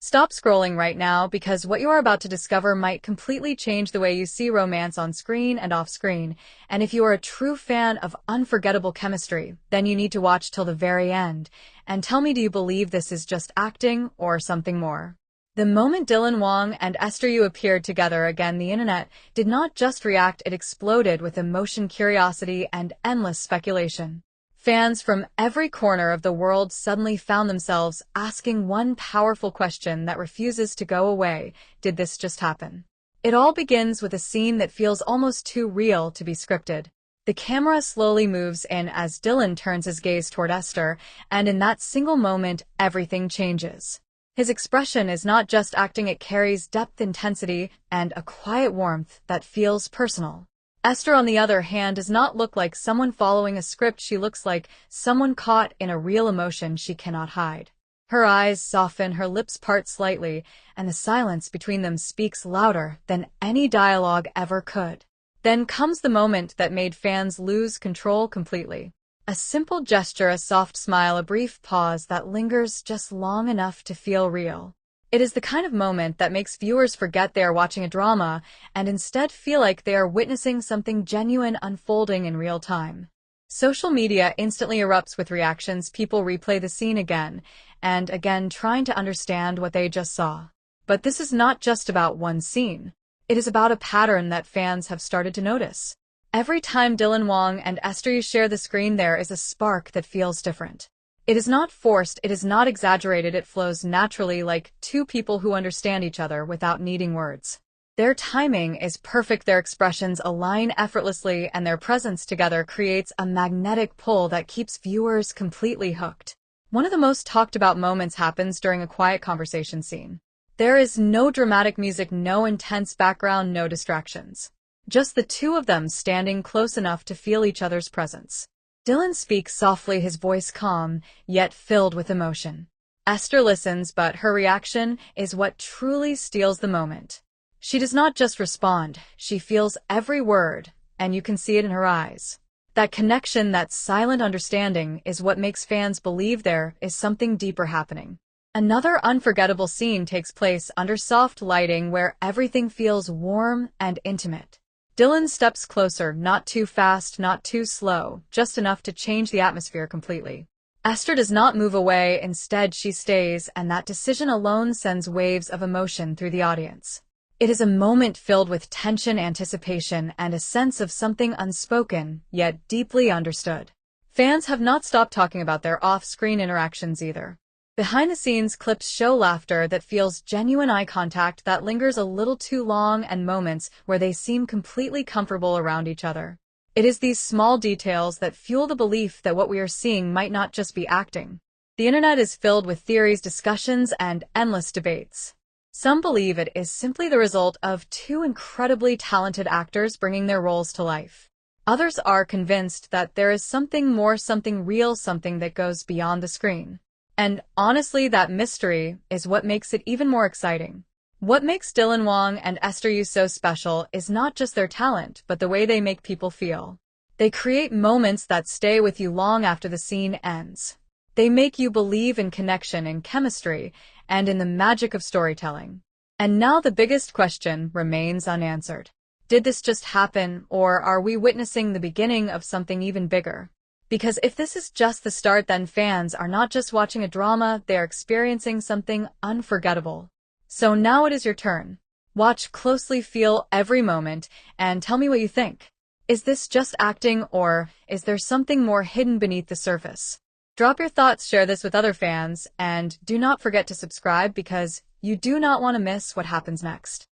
Stop scrolling right now because what you are about to discover might completely change the way you see romance on screen and off screen. And if you are a true fan of unforgettable chemistry, then you need to watch till the very end. And tell me, do you believe this is just acting or something more? The moment Wang and Esther Yu appeared together again, the internet did not just react, it exploded with emotion, curiosity, and endless speculation. Fans from every corner of the world suddenly found themselves asking one powerful question that refuses to go away: did this just happen? It all begins with a scene that feels almost too real to be scripted. The camera slowly moves in as Dylan turns his gaze toward Esther, and in that single moment, everything changes. His expression is not just acting, it carries depth, intensity, and a quiet warmth that feels personal. Esther, on the other hand, does not look like someone following a script. She looks like someone caught in a real emotion she cannot hide. Her eyes soften, her lips part slightly, and the silence between them speaks louder than any dialogue ever could. Then comes the moment that made fans lose control completely. A simple gesture, a soft smile, a brief pause that lingers just long enough to feel real. It is the kind of moment that makes viewers forget they are watching a drama and instead feel like they are witnessing something genuine unfolding in real time. Social media instantly erupts with reactions. People replay the scene again and again, trying to understand what they just saw. But this is not just about one scene. It is about a pattern that fans have started to notice. Every time Wang and Esther Yu share the screen, there is a spark that feels different. It is not forced, it is not exaggerated, it flows naturally, like two people who understand each other without needing words. Their timing is perfect, their expressions align effortlessly, and their presence together creates a magnetic pull that keeps viewers completely hooked. One of the most talked about moments happens during a quiet conversation scene. There is no dramatic music, no intense background, no distractions. Just the two of them standing close enough to feel each other's presence. Dylan speaks softly, his voice calm, yet filled with emotion. Esther listens, but her reaction is what truly steals the moment. She does not just respond, she feels every word, and you can see it in her eyes. That connection, that silent understanding, is what makes fans believe there is something deeper happening. Another unforgettable scene takes place under soft lighting where everything feels warm and intimate. Dylan steps closer, not too fast, not too slow, just enough to change the atmosphere completely. Esther does not move away, instead she stays, and that decision alone sends waves of emotion through the audience. It is a moment filled with tension, anticipation, and a sense of something unspoken, yet deeply understood. Fans have not stopped talking about their off-screen interactions either. Behind-the-scenes clips show laughter that feels genuine, eye contact that lingers a little too long, and moments where they seem completely comfortable around each other. It is these small details that fuel the belief that what we are seeing might not just be acting. The internet is filled with theories, discussions, and endless debates. Some believe it is simply the result of two incredibly talented actors bringing their roles to life. Others are convinced that there is something more, something real, something that goes beyond the screen. And honestly, that mystery is what makes it even more exciting. What makes Wang and Esther Yu so special is not just their talent, but the way they make people feel. They create moments that stay with you long after the scene ends. They make you believe in connection, in chemistry, and in the magic of storytelling. And now the biggest question remains unanswered. Did this just happen, or are we witnessing the beginning of something even bigger? Because if this is just the start, then fans are not just watching a drama, they are experiencing something unforgettable. So now it is your turn. Watch closely, feel every moment, and tell me what you think. Is this just acting, or is there something more hidden beneath the surface? Drop your thoughts, share this with other fans, and do not forget to subscribe because you do not want to miss what happens next.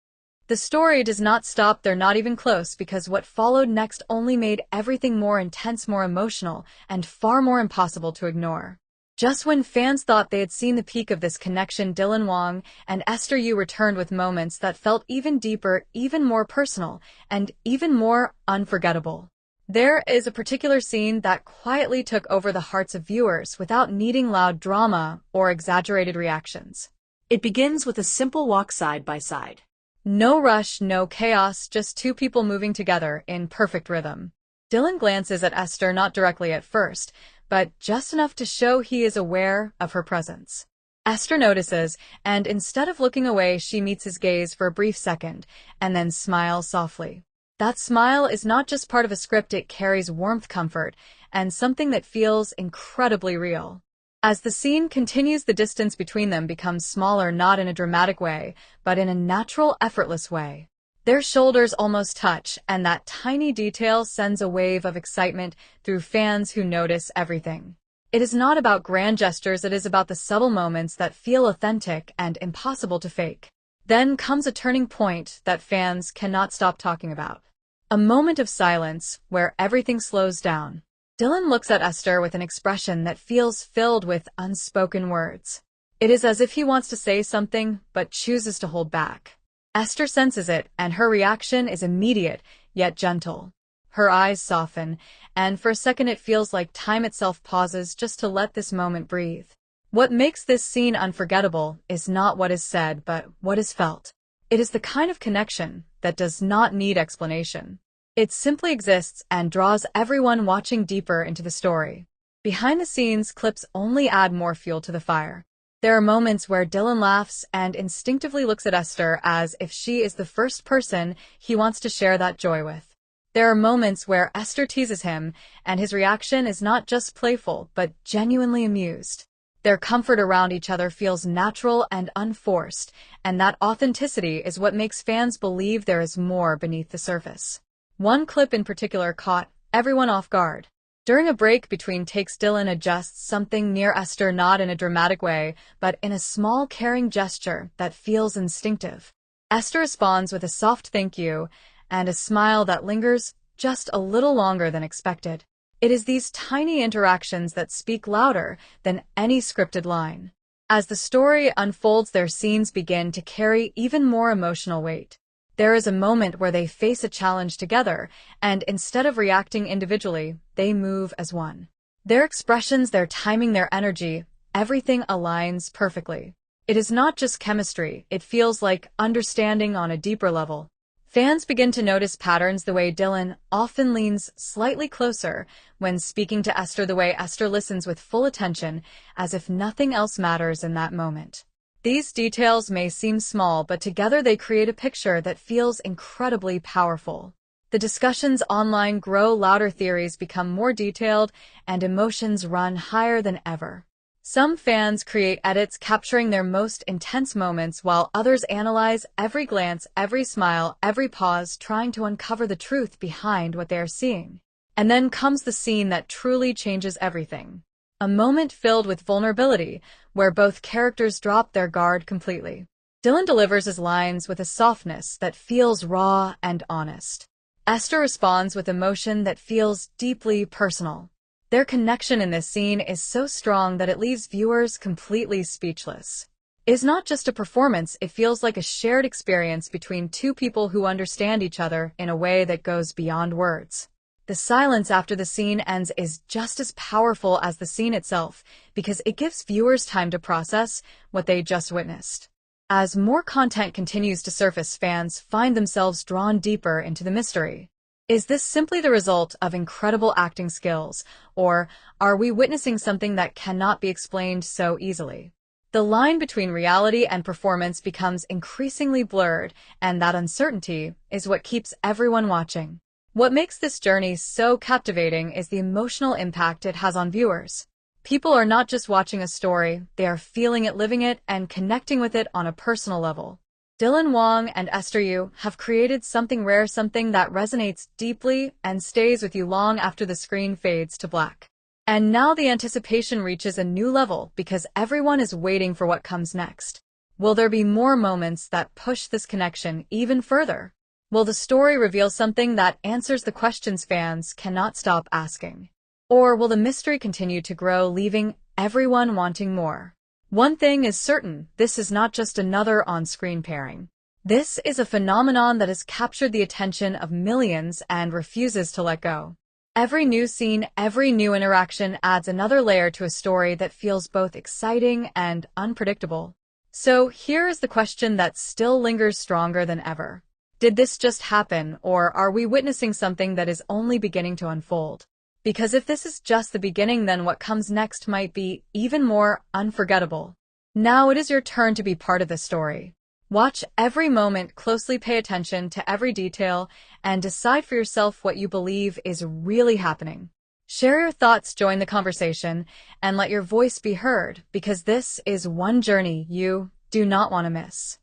The story does not stop there, not even close, because what followed next only made everything more intense, more emotional, and far more impossible to ignore. Just when fans thought they had seen the peak of this connection, Wang and Esther Yu returned with moments that felt even deeper, even more personal, and even more unforgettable. There is a particular scene that quietly took over the hearts of viewers without needing loud drama or exaggerated reactions. It begins with a simple walk side by side. No rush, no chaos, just two people moving together in perfect rhythm. Dylan glances at Esther, not directly at first, but just enough to show he is aware of her presence. Esther notices, and instead of looking away, she meets his gaze for a brief second, and then smiles softly. That smile is not just part of a script, it carries warmth, comfort, and something that feels incredibly real. As the scene continues, the distance between them becomes smaller, not in a dramatic way, but in a natural, effortless way. Their shoulders almost touch, and that tiny detail sends a wave of excitement through fans who notice everything. It is not about grand gestures, it is about the subtle moments that feel authentic and impossible to fake. Then comes a turning point that fans cannot stop talking about. A moment of silence where everything slows down. Dylan looks at Esther with an expression that feels filled with unspoken words. It is as if he wants to say something, but chooses to hold back. Esther senses it, and her reaction is immediate, yet gentle. Her eyes soften, and for a second it feels like time itself pauses just to let this moment breathe. What makes this scene unforgettable is not what is said, but what is felt. It is the kind of connection that does not need explanation. It simply exists and draws everyone watching deeper into the story. Behind the scenes, clips only add more fuel to the fire. There are moments where Dylan laughs and instinctively looks at Esther as if she is the first person he wants to share that joy with. There are moments where Esther teases him, and his reaction is not just playful, but genuinely amused. Their comfort around each other feels natural and unforced, and that authenticity is what makes fans believe there is more beneath the surface. One clip in particular caught everyone off guard. During a break between takes, Dylan adjusts something near Esther, not in a dramatic way, but in a small, caring gesture that feels instinctive. Esther responds with a soft thank you, and a smile that lingers just a little longer than expected. It is these tiny interactions that speak louder than any scripted line. As the story unfolds, their scenes begin to carry even more emotional weight. There is a moment where they face a challenge together, and instead of reacting individually, they move as one. Their expressions, their timing, their energy, everything aligns perfectly. It is not just chemistry, it feels like understanding on a deeper level. Fans begin to notice patterns: the way Dylan often leans slightly closer when speaking to Esther, the way Esther listens with full attention, as if nothing else matters in that moment. These details may seem small, but together they create a picture that feels incredibly powerful. The discussions online grow louder, theories become more detailed, and emotions run higher than ever. Some fans create edits capturing their most intense moments, while others analyze every glance, every smile, every pause, trying to uncover the truth behind what they are seeing. And then comes the scene that truly changes everything. A moment filled with vulnerability, where both characters drop their guard completely. Dylan delivers his lines with a softness that feels raw and honest. Esther responds with emotion that feels deeply personal. Their connection in this scene is so strong that it leaves viewers completely speechless. It is not just a performance, it feels like a shared experience between two people who understand each other in a way that goes beyond words. The silence after the scene ends is just as powerful as the scene itself, because it gives viewers time to process what they just witnessed. As more content continues to surface, fans find themselves drawn deeper into the mystery. Is this simply the result of incredible acting skills, or are we witnessing something that cannot be explained so easily? The line between reality and performance becomes increasingly blurred, and that uncertainty is what keeps everyone watching. What makes this journey so captivating is the emotional impact it has on viewers. People are not just watching a story, they are feeling it, living it, and connecting with it on a personal level. Dylan, Wang and Esther Yu have created something rare, something that resonates deeply and stays with you long after the screen fades to black. And now the anticipation reaches a new level because everyone is waiting for what comes next. Will there be more moments that push this connection even further? Will the story reveal something that answers the questions fans cannot stop asking? Or will the mystery continue to grow, leaving everyone wanting more? One thing is certain, this is not just another on-screen pairing. This is a phenomenon that has captured the attention of millions and refuses to let go. Every new scene, every new interaction adds another layer to a story that feels both exciting and unpredictable. So here is the question that still lingers stronger than ever. Did this just happen, or are we witnessing something that is only beginning to unfold? Because if this is just the beginning, then what comes next might be even more unforgettable. Now it is your turn to be part of the story. Watch every moment, closely pay attention to every detail, and decide for yourself what you believe is really happening. Share your thoughts, join the conversation, and let your voice be heard, because this is one journey you do not want to miss.